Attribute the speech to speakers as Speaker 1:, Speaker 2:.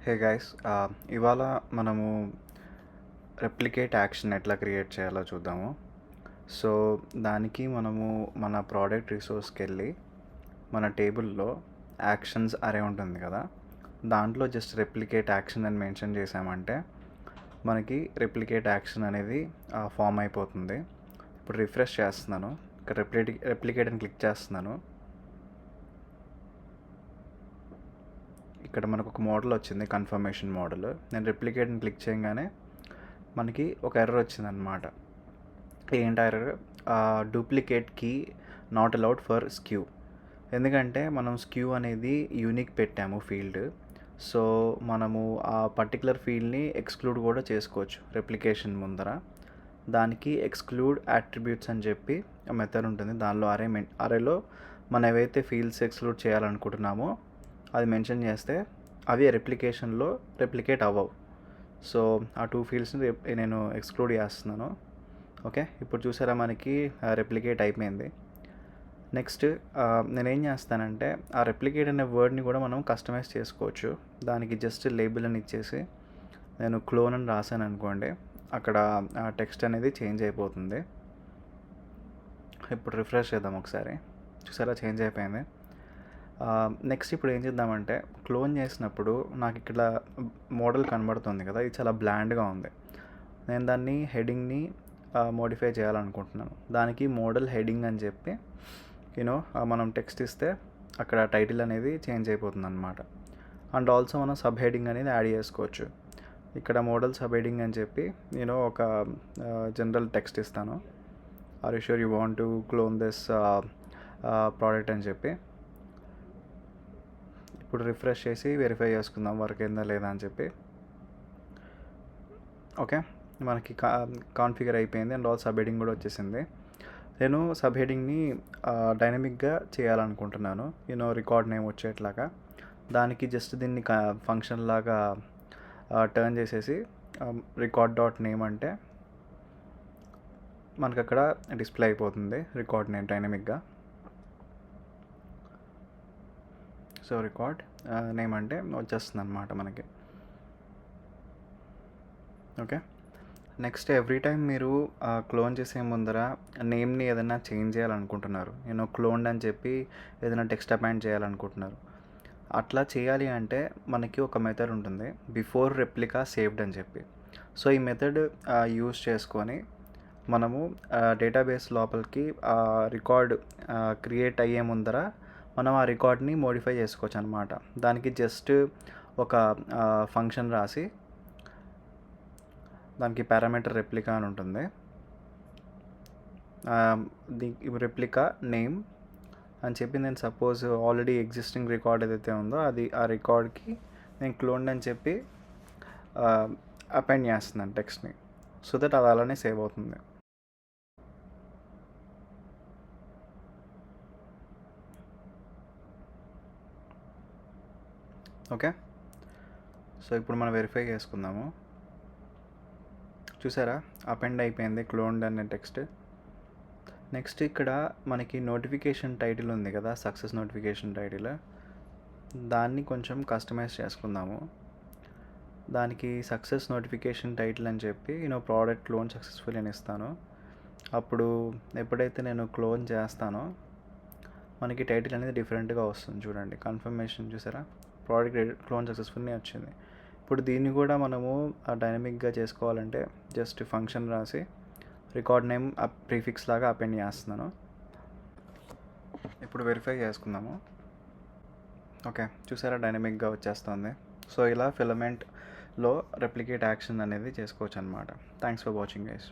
Speaker 1: Hey guys, ఇవాళ మనము replicate action ఎట్లా క్రియేట్ చేయాలో చూద్దాము. సో దానికి మనము మన ప్రోడక్ట్ రిసోర్స్కి వెళ్ళి మన టేబుల్లో యాక్షన్స్ అరే ఉంటుంది కదా, దాంట్లో జస్ట్ రెప్లికేట్ యాక్షన్ అని మెన్షన్ చేసామంటే మనకి రెప్లికేట్ యాక్షన్ అనేది ఫామ్ అయిపోతుంది. ఇప్పుడు రిఫ్రెష్ చేస్తున్నాను, ఇక్కడ రెప్లికేట్ అని క్లిక్ చేస్తున్నాను. ఇక్కడ మనకు ఒక మోడల్ వచ్చింది, కన్ఫర్మేషన్ మోడల్. నేను రెప్లికేట్ని క్లిక్ చేయగానే మనకి ఒక ఎర్రర్ వచ్చిందనమాట. ఏంటి error? Duplicate key not allowed for SKU. ఎందుకంటే మనం స్క్యూ అనేది యూనిక్ పెట్టాము ఫీల్డ్. సో మనము ఆ పర్టికులర్ ఫీల్డ్ని ఎక్స్క్లూడ్ కూడా చేసుకోవచ్చు రెప్లికేషన్ ముందర. దానికి ఎక్స్క్లూడ్ అట్రిబ్యూట్స్ అని చెప్పి మెథడ్ ఉంటుంది. దానిలో అరేలో మనం ఏవైతే ఫీల్డ్స్ ఎక్స్క్లూడ్ చేయాలనుకుంటున్నామో అది మెన్షన్ చేస్తే అవి రెప్లికేషన్లో రెప్లికేట్ అవ్వవు. సో ఆ 2 ఫీల్డ్స్ని నేను ఎక్స్క్లూడ్ చేస్తున్నాను. ఓకే, ఇప్పుడు చూసారా మనకి రెప్లికేట్ అయిపోయింది. నెక్స్ట్ నేనేం చేస్తానంటే ఆ రెప్లికేట్ అనే వర్డ్ని కూడా మనం కస్టమైజ్ చేసుకోవచ్చు. దానికి జస్ట్ లేబుల్ అని ఇచ్చేసి నేను క్లోన్ అని రాశాను అనుకోండి, అక్కడ టెక్స్ట్ అనేది చేంజ్ అయిపోతుంది. ఇప్పుడు రిఫ్రెష్ చేద్దాం ఒకసారి. చూసారా, చేంజ్ అయిపోయింది. నెక్స్ట్ ఇప్పుడు ఏం చేద్దామంటే, క్లోన్ చేసినప్పుడు నాకు ఇక్కడ మోడల్ కనబడుతుంది కదా, ఇది చాలా బ్లాండ్గా ఉంది. నేను దాన్ని హెడింగ్ని మోడిఫై చేయాలనుకుంటున్నాను. దానికి మోడల్ హెడింగ్ అని చెప్పి మనం టెక్స్ట్ ఇస్తే అక్కడ టైటిల్ అనేది చేంజ్ అయిపోతుంది అనమాట. అండ్ ఆల్సో మనం సబ్ హెడింగ్ అనేది యాడ్ చేసుకోవచ్చు. ఇక్కడ మోడల్ సబ్ హెడింగ్ అని చెప్పి ఒక జనరల్ టెక్స్ట్ ఇస్తాను. Are you sure you want to clone this product అని చెప్పి. ఇప్పుడు రిఫ్రెష్ చేసి వెరిఫై చేసుకుందాం వర్క్ అయిందా లేదా అని చెప్పి. ఓకే, మనకి కాన్ఫిగర్ అయిపోయింది. అండ్ ఆల్ సబ్ హెడింగ్ కూడా వచ్చేసింది. నేను సబ్ హెడింగ్ని డైనమిక్గా చేయాలనుకుంటున్నాను, రికార్డ్ నేమ్ వచ్చేట్లాగా. దానికి జస్ట్ దీన్ని ఫంక్షన్ లాగా టర్న్ చేసేసి రికార్డ్ డాట్ నేమ్ అంటే మనకు అక్కడ డిస్ప్లే అయిపోతుంది రికార్డ్ నేమ్ డైనమిక్గా. సో రికార్డ్ నేమ్ అంటే వచ్చేస్తుంది అనమాట మనకి. ఓకే, నెక్స్ట్ ఎవ్రీ టైం మీరు క్లోన్ చేసే ముందర నేమ్ని ఏదైనా చేంజ్ చేయాలనుకుంటున్నారు, క్లోన్డ్ అని చెప్పి ఏదైనా టెక్స్ట్ అపాయింట్ చేయాలనుకుంటున్నారు, అట్లా చేయాలి అంటే మనకి ఒక మెథడ్ ఉంటుంది, బిఫోర్ రెప్లికా సేవ్డ్ అని చెప్పి. సో ఈ మెథడ్ యూజ్ చేసుకొని మనము డేటాబేస్ లోపలికి రికార్డ్ క్రియేట్ అయ్యే ముందర మనం ఆ రికార్డ్ని మోడిఫై చేసుకోవచ్చు అనమాట. దానికి జస్ట్ ఒక ఫంక్షన్ రాసి దానికి పారామీటర్ రెప్లికా అని ఉంటుంది. రెప్లికా నేమ్ అని చెప్పి నేను సపోజ్ ఆల్రెడీ ఎగ్జిస్టింగ్ రికార్డ్ ఏదైతే ఉందో అది ఆ రికార్డ్కి నేను క్లోన్డ్ అని చెప్పి అపెండ్ చేస్తున్నాను టెక్స్ట్ని. సో దట్ అది అలానే సేవ్ అవుతుంది. ఓకే, సో ఇప్పుడు మనం వెరిఫై చేసుకుందాము. చూసారా, అపెండ్ అయిపోయింది క్లోన్డ్ అనే టెక్స్ట్. నెక్స్ట్ ఇక్కడ మనకి నోటిఫికేషన్ టైటిల్ ఉంది కదా, సక్సెస్ నోటిఫికేషన్ టైటిల్, దాన్ని కొంచెం కస్టమైజ్ చేసుకుందాము. దానికి సక్సెస్ నోటిఫికేషన్ టైటిల్ అని చెప్పి ప్రోడక్ట్ క్లోన్ సక్సెస్ఫుల్ అని ఇస్తాను. అప్పుడు ఎప్పుడైతే నేను క్లోన్ చేస్తానో మనకి టైటిల్ అనేది డిఫరెంట్గా వస్తుంది. చూడండి, కన్ఫర్మేషన్ చూసారా, ప్రోడక్ట్ క్లోన్ సక్సెస్ఫుల్ని వచ్చింది. ఇప్పుడు దీన్ని కూడా మనము డైనమిక్గా చేసుకోవాలంటే జస్ట్ ఫంక్షన్ రాసి రికార్డ్ నేమ్ ప్రీఫిక్స్ లాగా అపెండ్ చేస్తున్నాను. ఇప్పుడు వెరిఫై చేసుకుందాము. ఓకే, చూసారా, డైనమిక్గా వచ్చేస్తుంది. సో ఇలా ఫిలమెంట్లో రెప్లికేట్ యాక్షన్ అనేది చేసుకోవచ్చు అనమాట. Thanks for watching guys.